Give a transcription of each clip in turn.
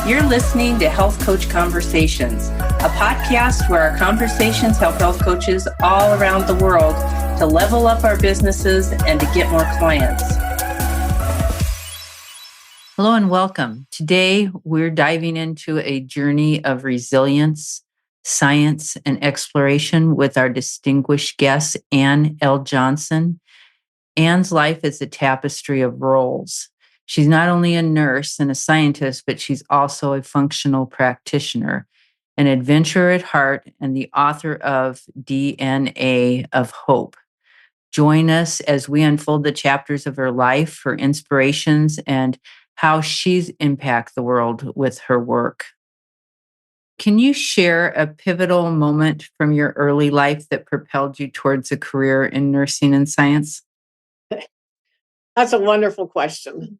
You're listening to Health Coach Conversations, a podcast where our conversations help health coaches all around the world to level up our businesses and to get more clients. Hello and welcome. Today, we're diving into a journey of resilience, science, and exploration with our distinguished guest, Ann L. Johnson. Ann's life is a tapestry of roles. She's not only a nurse and a scientist, but she's also a functional practitioner, an adventurer at heart, and the author of DNA of Hope. Join us as we unfold the chapters of her life, her inspirations, and how she's impacted the world with her work. Can you share a pivotal moment from your early life that propelled you towards a career in nursing and science? That's a wonderful question.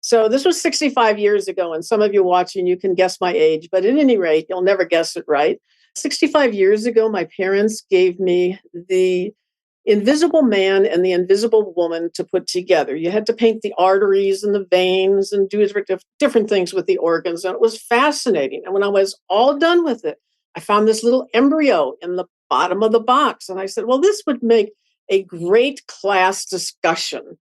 So this was 65 years ago, and some of you watching, you can guess my age, but at any rate, you'll never guess it right. 65 years ago, my parents gave me the invisible man and the invisible woman to put together. You had to paint the arteries and the veins and do different things with the organs, and it was fascinating. And when I was all done with it, I found this little embryo in the bottom of the box, and I said, well, this would make a great class discussion.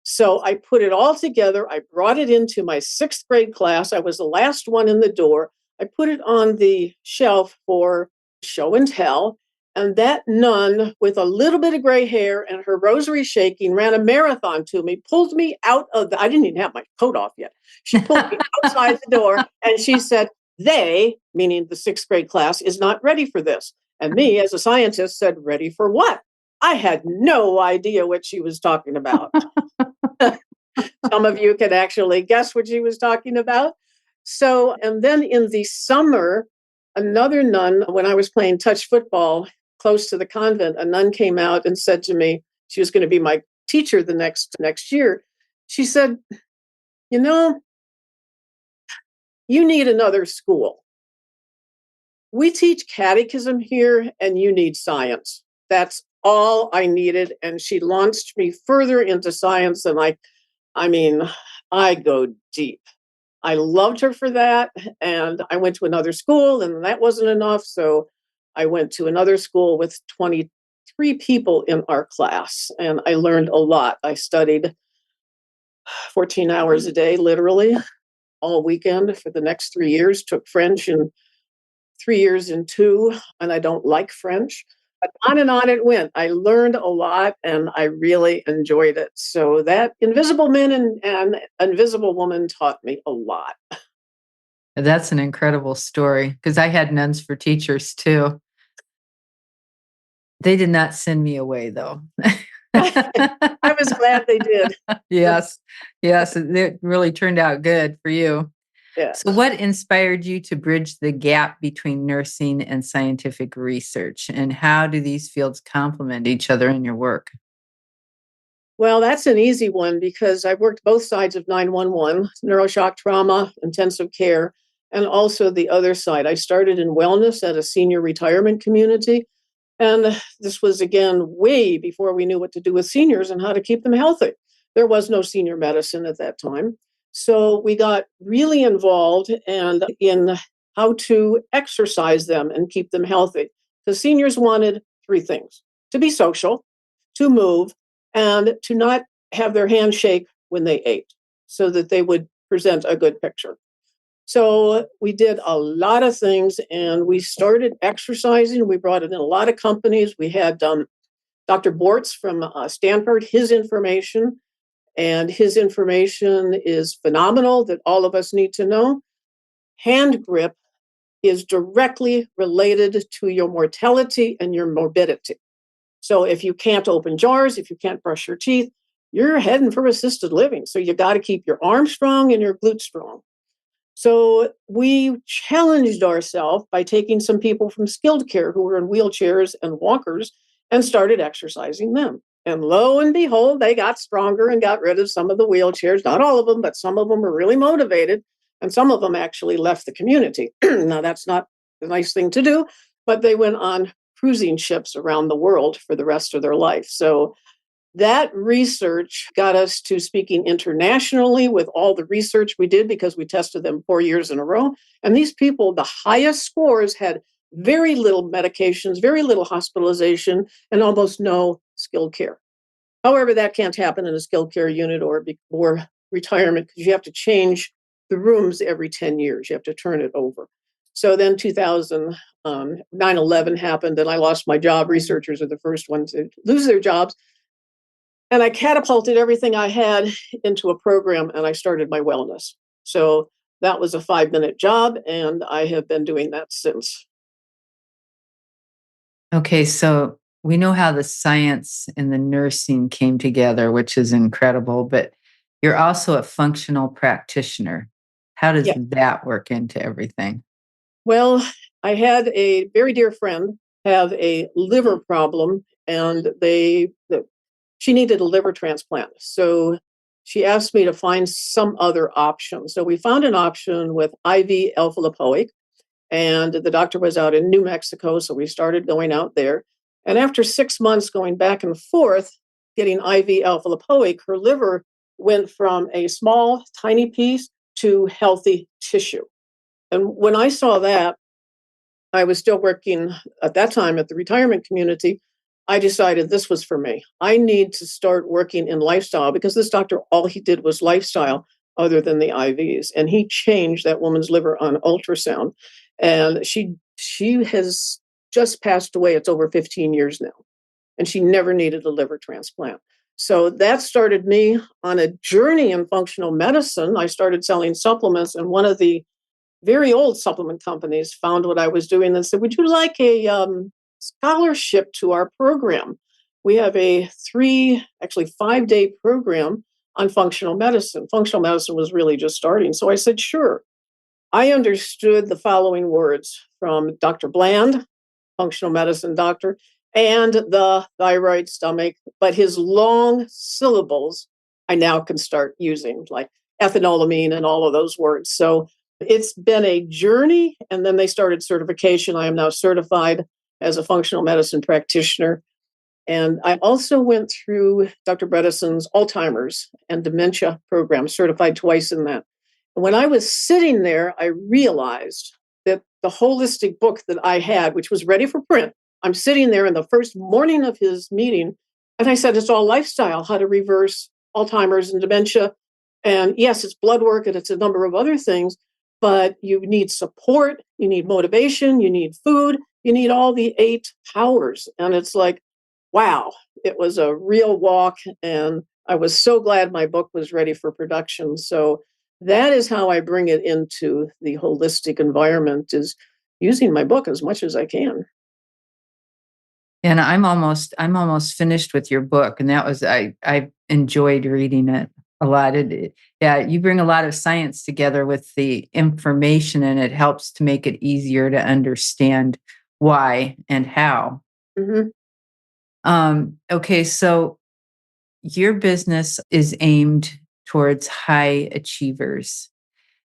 So I put it all together. I brought it into my 6th grade class. I was the last one in the door. I put it on the shelf for show and tell. And that nun with a little bit of gray hair and her rosary shaking ran a marathon to me, pulled me out of I didn't even have my coat off yet. She pulled me outside the door and she said, they, meaning the 6th grade class, is not ready for this. And me, as a scientist, said, ready for what? I had no idea what she was talking about. Some of you can actually guess what she was talking about. So, and then in the summer, another nun, when I was playing touch football close to the convent, a nun came out and said to me, she was going to be my teacher the next year. She said, you know, you need another school. We teach catechism here and you need science. That's all I needed. And she launched me further into science. And I go deep. I loved her for that. And I went to another school and that wasn't enough. So I went to another school with 23 people in our class. And I learned a lot. I studied 14 hours a day, literally all weekend for the next 3 years, took French in 3 years in 2. And I don't like French. But on and on it went. I learned a lot and I really enjoyed it. So that invisible man and invisible woman taught me a lot. That's an incredible story because I had nuns for teachers too. They did not send me away though. I was glad they did. Yes. It really turned out good for you. Yeah. So what inspired you to bridge the gap between nursing and scientific research? And how do these fields complement each other in your work? Well, that's an easy one because I've worked both sides of 911, neuroshock trauma, intensive care, and also the other side. I started in wellness at a senior retirement community. And this was, again, way before we knew what to do with seniors and how to keep them healthy. There was no senior medicine at that time. So we got really involved and in how to exercise them and keep them healthy. The seniors wanted 3 things: to be social, to move, and to not have their hands shake when they ate so that they would present a good picture. So we did a lot of things and we started exercising. We brought in a lot of companies. We had Dr. Bortz from Stanford, his information. And his information is phenomenal that all of us need to know. Hand grip is directly related to your mortality and your morbidity. So if you can't open jars, if you can't brush your teeth, you're heading for assisted living. So you got to keep your arms strong and your glutes strong. So we challenged ourselves by taking some people from skilled care who were in wheelchairs and walkers and started exercising them. And lo and behold, they got stronger and got rid of some of the wheelchairs. Not all of them, but some of them were really motivated. And some of them actually left the community. Now, that's not a nice thing to do, but they went on cruising ships around the world for the rest of their life. So That research got us to speaking internationally with all the research we did because we tested them 4 years in a row. And these people, the highest scores had very little medications, very little hospitalization, and almost no skilled care. However, that can't happen in a skilled care unit or retirement because you have to change the rooms every 10 years. You have to turn it over. So then 9/11 happened and I lost my job. Researchers are the first ones to lose their jobs. And I catapulted everything I had into a program and I started my wellness. So that was a 5-minute job and I have been doing that since. Okay, so we know how the science and the nursing came together, which is incredible, but you're also a functional practitioner. How does Yeah. that work into everything? Well, I had a very dear friend have a liver problem and she needed a liver transplant. So she asked me to find some other option. So we found an option with IV alpha lipoic, and the doctor was out in New Mexico. So we started going out there. And after 6 months going back and forth, getting IV alpha lipoic, her liver went from a small, tiny piece to healthy tissue. And when I saw that, I was still working at that time at the retirement community. I decided this was for me. I need to start working in lifestyle because this doctor, all he did was lifestyle other than the IVs. And he changed that woman's liver on ultrasound. And she has just passed away. It's over 15 years now. And she never needed a liver transplant. So that started me on a journey in functional medicine. I started selling supplements, and one of the very old supplement companies found what I was doing and said, "Would you like a scholarship to our program? We have a 5-day program on functional medicine." Functional medicine was really just starting. So I said, "Sure." I understood the following words from Dr. Bland, functional medicine doctor, and the thyroid stomach, but his long syllables I now can start using, like ethanolamine and all of those words. So it's been a journey. And then they started certification. I am now certified as a functional medicine practitioner. And I also went through Dr. Bredesen's Alzheimer's and dementia program, certified twice in that. And when I was sitting there, I realized that the holistic book that I had, which was ready for print, I'm sitting there in the first morning of his meeting, and I said, it's all lifestyle, how to reverse Alzheimer's and dementia. And yes, it's blood work and it's a number of other things, but you need support, you need motivation, you need food, you need all the 8 powers. And it's like, wow, it was a real walk. And I was so glad my book was ready for production. So that is how I bring it into the holistic environment, is using my book as much as I can. And I'm almost finished with your book, and that was I enjoyed reading it a lot. Yeah, you bring a lot of science together with the information, and it helps to make it easier to understand why and how. Mhm. Okay, so your business is aimed towards high achievers.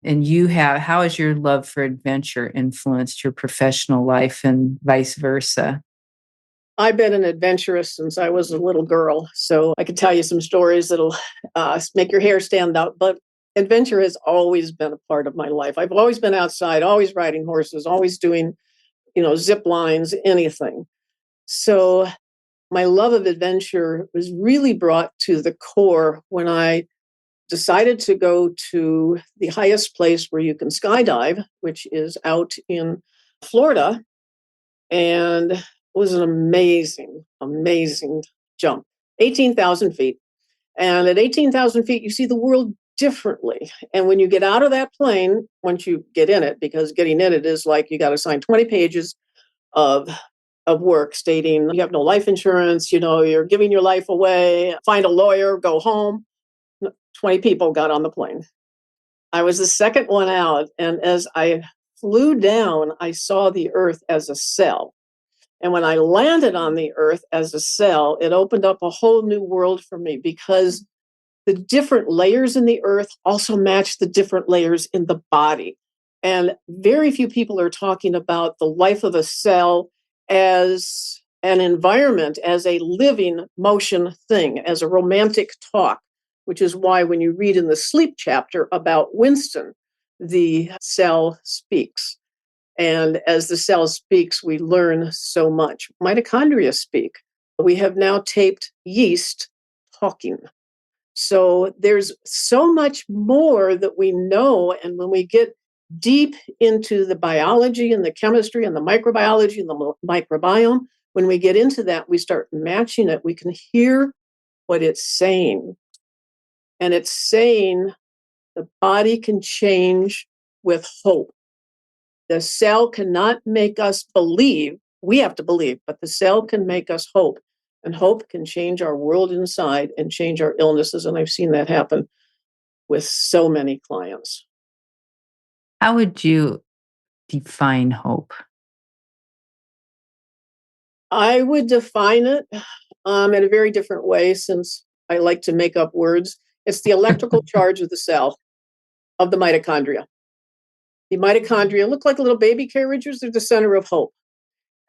And how has your love for adventure influenced your professional life and vice versa? I've been an adventurous since I was a little girl, so I could tell you some stories that'll make your hair stand out. But adventure has always been a part of my life. I've always been outside, always riding horses, always doing, zip lines, anything. So my love of adventure was really brought to the core when I decided to go to the highest place where you can skydive, which is out in Florida. And it was an amazing, amazing jump, 18,000 feet. And at 18,000 feet, you see the world differently. And when you get out of that plane, once you get in it, because getting in it is like you got to sign 20 pages of work stating you have no life insurance, you're giving your life away, find a lawyer, go home. 20 people got on the plane. I was the second one out. And as I flew down, I saw the earth as a cell. And when I landed on the earth as a cell, it opened up a whole new world for me because the different layers in the earth also match the different layers in the body. And very few people are talking about the life of a cell as an environment as a living motion thing, as a romantic talk, which is why when you read in the sleep chapter about Winston, the cell speaks. And as the cell speaks, we learn so much. Mitochondria speak. We have now taped yeast talking. So there's so much more that we know. And when we get deep into the biology and the chemistry and the microbiology and the microbiome, when we get into that, we start matching it. We can hear what it's saying. And it's saying the body can change with hope. The cell cannot make us believe. We have to believe, but the cell can make us hope. And hope can change our world inside and change our illnesses. And I've seen that happen with so many clients. How would you define hope? I would define it in a very different way, since I like to make up words. It's the electrical charge of the cell, of the mitochondria. The mitochondria look like little baby carriages. They're the center of hope.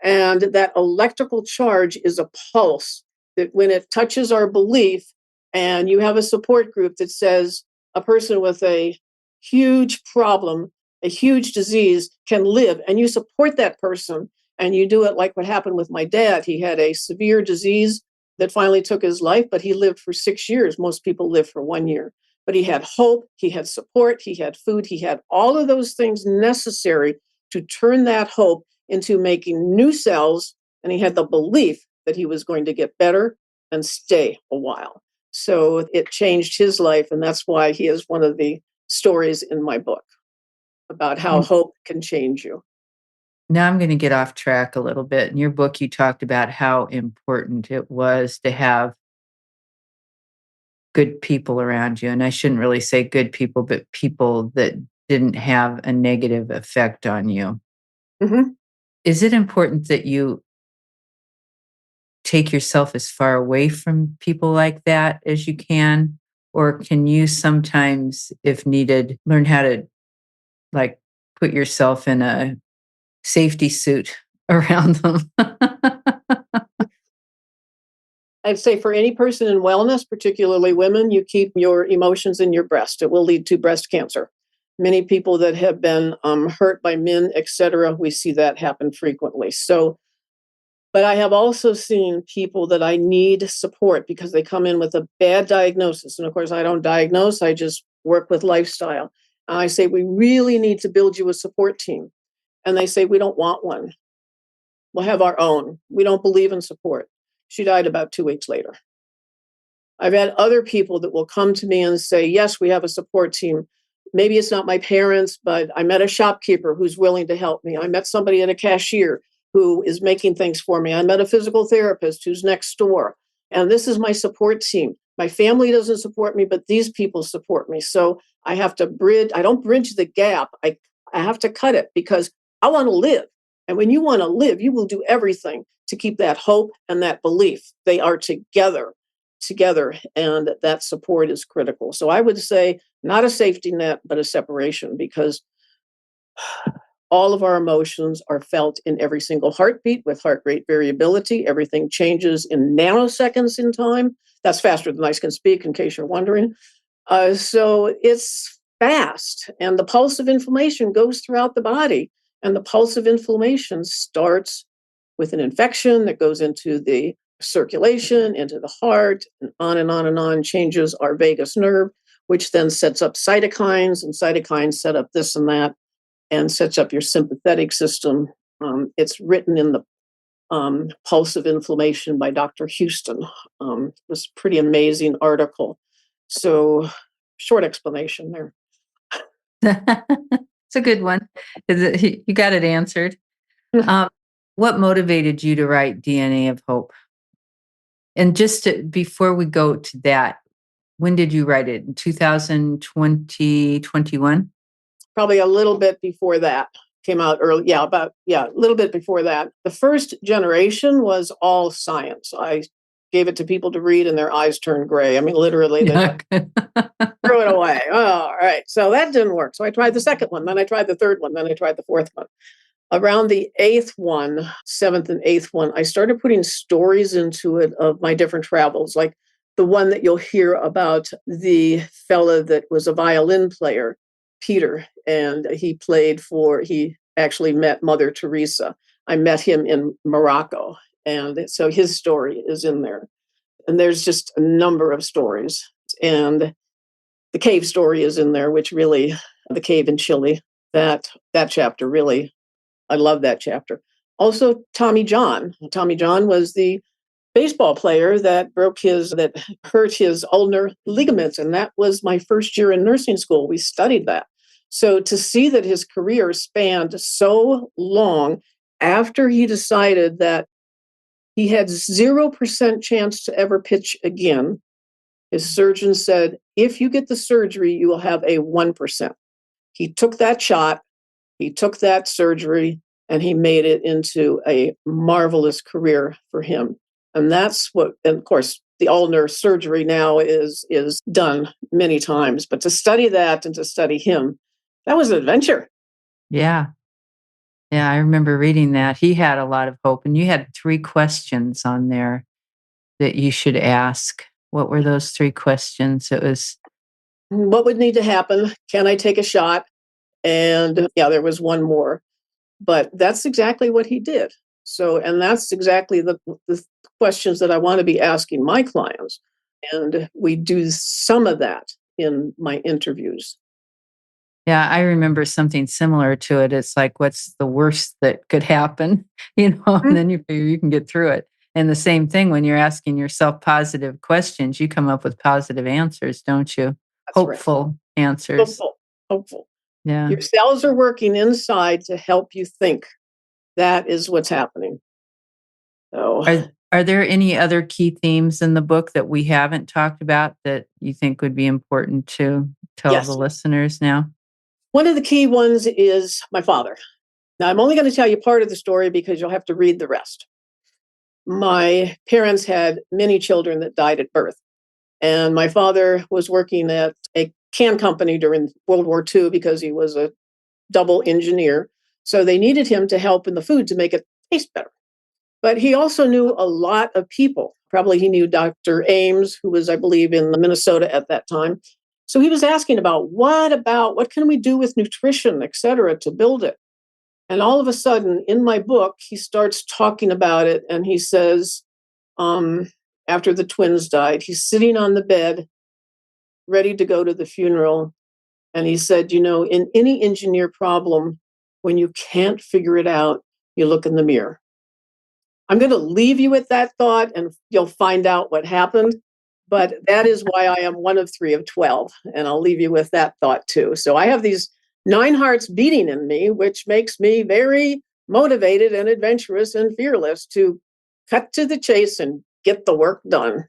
And that electrical charge is a pulse that when it touches our belief, and you have a support group that says a person with a huge problem, a huge disease can live, and you support that person, and you do it like what happened with my dad. He had a severe disease that finally took his life, but he lived for 6 years. Most people live for 1 year. But he had hope, he had support, he had food, he had all of those things necessary to turn that hope into making new cells. And he had the belief that he was going to get better and stay a while. So it changed his life. And that's why he is one of the stories in my book about how hope can change you. Now I'm going to get off track a little bit. In your book, you talked about how important it was to have good people around you. And I shouldn't really say good people, but people that didn't have a negative effect on you. Mm-hmm. Is it important that you take yourself as far away from people like that as you can? Or can you sometimes, if needed, learn how to like put yourself in a safety suit around them? I'd say for any person in wellness, particularly women, you keep your emotions in your breast. It will lead to breast cancer. Many people that have been hurt by men, etc., we see that happen frequently. So, but I have also seen people that I need support because they come in with a bad diagnosis. And of course, I don't diagnose, I just work with lifestyle. And I say, we really need to build you a support team. And they say, we don't want one. We'll have our own. We don't believe in support. She died about 2 weeks later. I've had other people that will come to me and say, yes, we have a support team. Maybe it's not my parents, but I met a shopkeeper who's willing to help me. I met somebody at a cashier who is making things for me. I met a physical therapist who's next door. And this is my support team. My family doesn't support me, but these people support me. So I have to bridge. I don't bridge the gap. I have to cut it because I want to live. And when you want to live, you will do everything to keep that hope and that belief. They are together, and that support is critical. So I would say not a safety net, but a separation, because all of our emotions are felt in every single heartbeat with heart rate variability. Everything changes in nanoseconds in time. That's faster than I can speak, in case you're wondering. So it's fast, and the pulse of inflammation goes throughout the body. And the pulse of inflammation starts with an infection that goes into the circulation, into the heart, and on and on and on, changes our vagus nerve, which then sets up cytokines, and cytokines set up this and that, and sets up your sympathetic system. It's written in the Pulse of Inflammation by Dr. Houston. It was a pretty amazing article. So, short explanation there. It's a good one. You got it answered. What motivated you to write DNA of Hope? And before we go to that, when did you write it? In 2020, 21? Probably a little bit before that. Came out early. A little bit before that. The first generation was all science. I gave it to people to read and their eyes turned gray. I mean, literally, they threw it away. Oh, all right. So that didn't work. So I tried the second one. Then I tried the third one. Then I tried the fourth one. Around the seventh and eighth one, I started putting stories into it of my different travels, like the one that you'll hear about the fella that was a violin player, Peter, and he actually met Mother Teresa. I met him in Morocco, and so his story is in there. And there's just a number of stories. And the cave story is in there, which really, the cave in Chile, that chapter really, I love that chapter. Also, Tommy John. Tommy John was the baseball player that hurt his ulnar ligaments. And that was my first year in nursing school. We studied that. So to see that his career spanned so long after he decided that he had 0% chance to ever pitch again, his surgeon said, if you get the surgery, you will have a 1%. He took that shot, he took that surgery, and he made it into a marvelous career for him. And of course, the ulnar surgery now is done many times. But to study that and to study him, that was an adventure. Yeah. Yeah, I remember reading that. He had a lot of hope, and you had 3 questions on there that you should ask. What were those 3 questions? It was What would need to happen? Can I take a shot? And yeah, there was one more. But that's exactly what he did. So, and that's exactly the questions that I want to be asking my clients. And we do some of that in my interviews. yeah, I remember something similar to it. It's like, what's the worst that could happen? And Mhm. then you figure you can get through it. And the same thing when you're asking yourself positive questions, you come up with positive answers, don't you? That's right. Hopeful answers. Hopeful, hopeful. Yeah. Your cells are working inside to help you think. That is what's happening. So, Are there any other key themes in the book that we haven't talked about that you think would be important to tell the yes, listeners now? one of the key ones is my father. Now, I'm only going to tell you part of the story because you'll have to read the rest. My parents had many children that died at birth. And my father was working at a can company during World War II because he was a double engineer. So they needed him to help in the food to make it taste better. But he also knew a lot of people. Probably he knew Dr. Ames, who was, I believe, in Minnesota at that time. So he was asking about what can we do with nutrition, et cetera, to build it? And all of a sudden, in my book, he starts talking about it, and he says, um, after the twins died, he's sitting on the bed, ready to go to the funeral. And he said, in any engineer problem, when you can't figure it out, you look in the mirror. I'm going to leave you with that thought and you'll find out what happened. But that is why I am one of 3 of 12. And I'll leave you with that thought too. So I have these 9 hearts beating in me, which makes me very motivated and adventurous and fearless to cut to the chase and get the work done.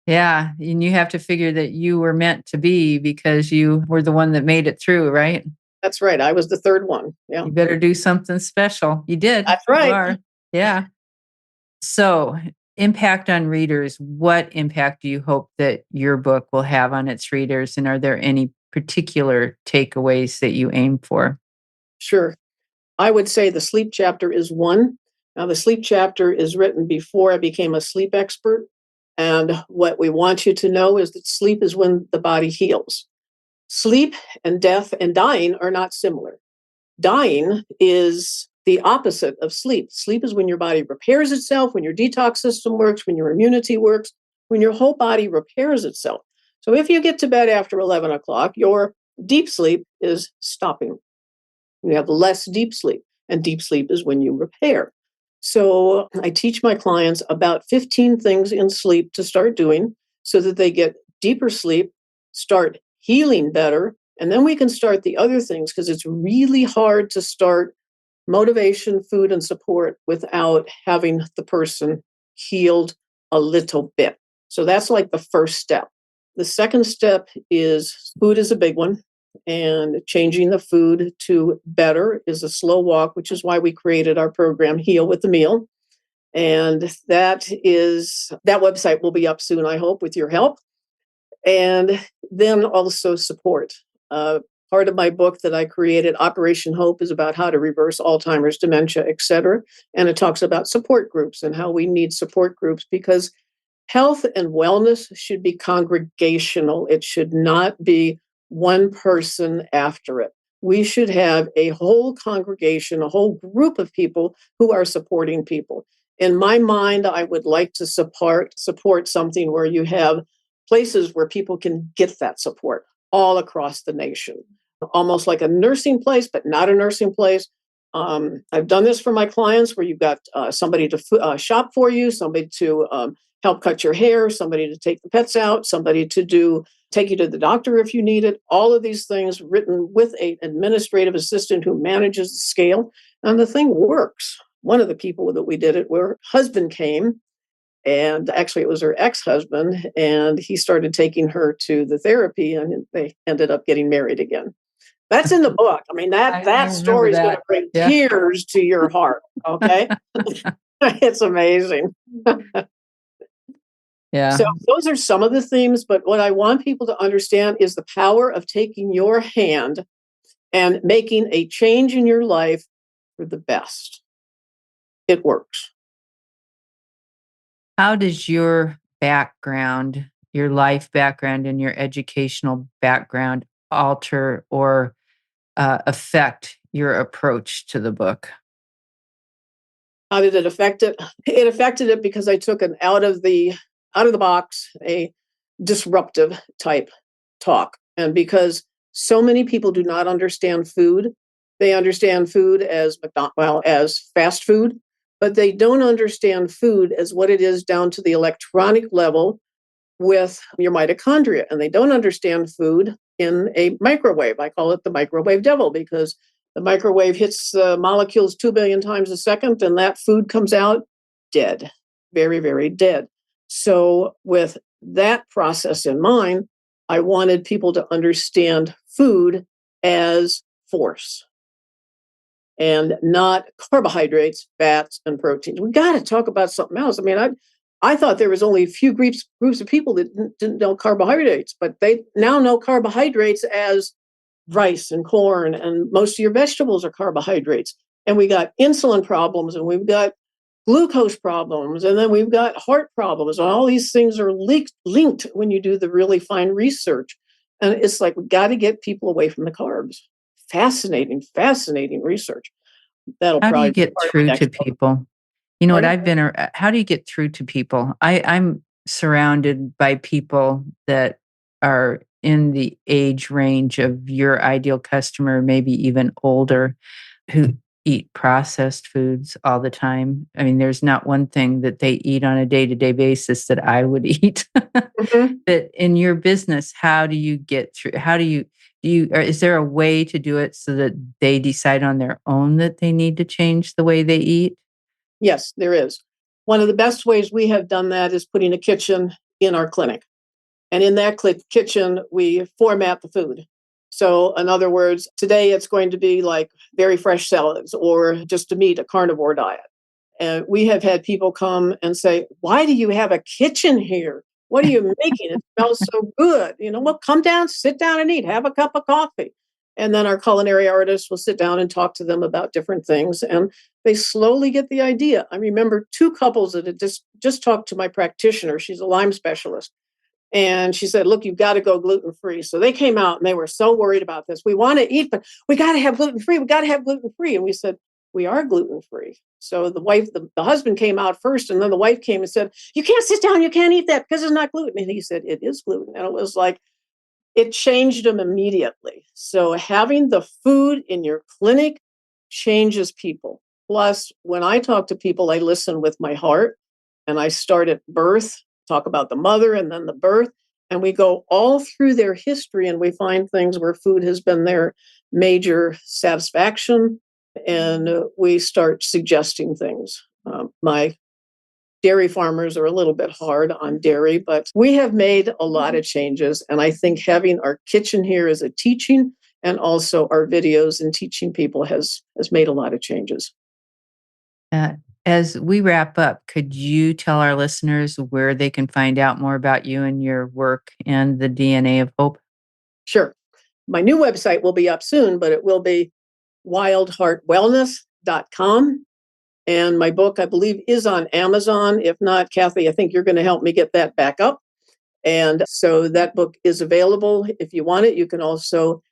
Yeah, and you have to figure that you were meant to be because you were the one that made it through, right? That's right. I was the 3rd one. Yeah, You better do something special. You did. that's You right. are. Yeah. So, impact on readers. What impact do you hope that your book will have on its readers? And are there any particular takeaways that you aim for? Sure. I would say the sleep chapter is one. Now, the sleep chapter is written before I became a sleep expert. And what we want you to know is that sleep is when the body heals. Sleep and death and dying are not similar. Dying is the opposite of sleep. Sleep is when your body repairs itself, when your detox system works, when your immunity works, when your whole body repairs itself. So if you get to bed after 11 o'clock, your deep sleep is stopping. You have less deep sleep, and deep sleep is when you repair. So I teach my clients about 15 things in sleep to start doing so that they get deeper sleep, start healing better, and then we can start the other things because it's really hard to start motivation, food, and support without having the person healed a little bit. So that's like the first step. The second step is food is a big one. And changing the food to better is a slow walk, which is why we created our program, Heal with the Meal. And that website will be up soon, I hope, with your help. And then also support. Part of my book that I created, Operation Hope, is about how to reverse Alzheimer's, dementia, etc. And it talks about support groups and how we need support groups because health and wellness should be congregational. It should not be one person after it. We should have a whole congregation, a whole group of people who are supporting people. In my mind, I would like to support something where you have places where people can get that support all across the nation, almost like a nursing place, but not a nursing place. I've done this for my clients where you've got somebody to shop for you, somebody to help cut your hair, somebody to take the pets out, somebody to take you to the doctor if you need it. All of these things written with an administrative assistant who manages the scale. And the thing works. One of the people that we did it, where husband came, and actually it was her ex-husband, and he started taking her to the therapy, and they ended up getting married again. That's in the book. I mean, that story is going to bring tears to your heart. Okay. It's amazing. Yeah. So those are some of the themes, but what I want people to understand is the power of taking your hand and making a change in your life for the best. It works. How does your background, your life background, and your educational background alter or affect your approach to the book? How did it affect it? It affected it because I took an out of the box, a disruptive type talk. And because so many people do not understand food, they understand food as as fast food, but they don't understand food as what it is down to the electronic level with your mitochondria. And they don't understand food in a microwave. I call it the microwave devil because the microwave hits molecules 2 billion times a second, and that food comes out dead, very, very dead. So, with that process in mind, I wanted people to understand food as force and not carbohydrates, fats, and proteins. We got to talk about something else. I mean, I thought there was only a few groups of people that didn't know carbohydrates, but they now know carbohydrates as rice and corn, and most of your vegetables are carbohydrates. And we got insulin problems, and we've got glucose problems, and then we've got heart problems. And all these things are linked when you do the really fine research. And it's like, we got to get people away from the carbs. Fascinating, fascinating research. That'll How do you probably be get part of through my to next book. people? You know what Pardon? how do you get through to people? I'm surrounded by people that are in the age range of your ideal customer, maybe even older, who eat processed foods all the time. I mean, there's not one thing that they eat on a day-to-day basis that I would eat. Mhm. But in your business, how do you get through? How do you, or is there a way to do it so that they decide on their own that they need to change the way they eat? Yes, there is. One of the best ways we have done that is putting a kitchen in our clinic. And in that kitchen, we format the food. So, in other words, today it's going to be like very fresh salads or just to meet a carnivore diet. And we have had people come and say, "Why do you have a kitchen here? What are you making? It smells so good." Well, come down, sit down and eat, have a cup of coffee. And then our culinary artists will sit down and talk to them about different things. And they slowly get the idea. I remember two couples that had just talked to my practitioner. She's a Lyme specialist. And she said, "Look, you've got to go gluten free." So they came out and they were so worried about this. "We want to eat, but we got to have gluten free. We got to have gluten free." And we said, "We are gluten free." So the husband came out first, and then the wife came and said, "You can't sit down. You can't eat that because it's not gluten." And he said, "It is gluten." And it was like, it changed them immediately. So having the food in your clinic changes people. Plus, when I talk to people, I listen with my heart and I start at birth, talk about the mother and then the birth. And we go all through their history and we find things where food has been their major satisfaction. And we start suggesting things. My dairy farmers are a little bit hard on dairy, but we have made a lot of changes. And I think having our kitchen here as a teaching and also our videos and teaching people has made a lot of changes. Uh, as we wrap up, could you tell our listeners where they can find out more about you and your work and the DNA of Hope? Sure. my new website will be up soon, but it will be wildheartwellness.com. And my book, I believe, is on Amazon. If not, Kathy, I think you're going to help me get that back up. And so that book is available. If you want it, you can also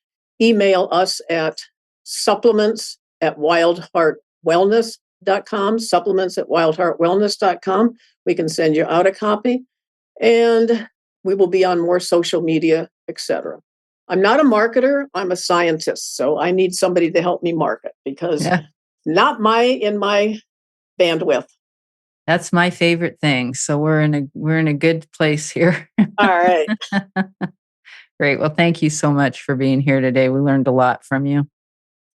email us at supplements@wildheartwellness.com, supplements@wildheartwellness.com. We can send you out a copy. And we will be on more social media, etc. I'm not a marketer. I'm a scientist. So I need somebody to help me market because not in my bandwidth. That's my favorite thing. So we're in a good place here. All right. Great. Well, thank you so much for being here today. We learned a lot from you.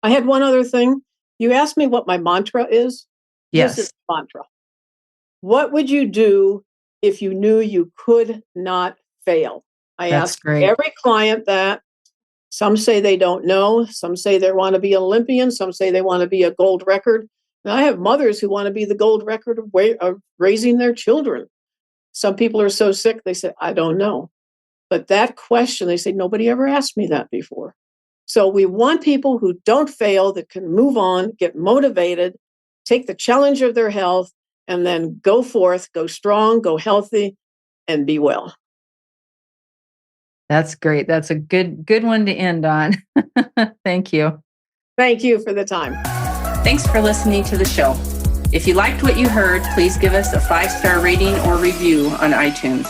I had one other thing. You asked me what my mantra is. Yes. This is the mantra. What would you do if you knew you could not fail? I ask every client that. Some say they don't know. Some say they want to be an Olympian. Some say they want to be a gold record. And I have mothers who want to be the gold record of raising their children. Some people are so sick, they say, I don't know. But that question, they say, nobody ever asked me that before. So we want people who don't fail, that can move on, get motivated, take the challenge of their health, and then go forth, go strong, go healthy, and be well. That's great. That's a good one to end on. Thank you. Thank you for the time. Thanks for listening to the show. If you liked what you heard, please give us a 5-star rating or review on iTunes.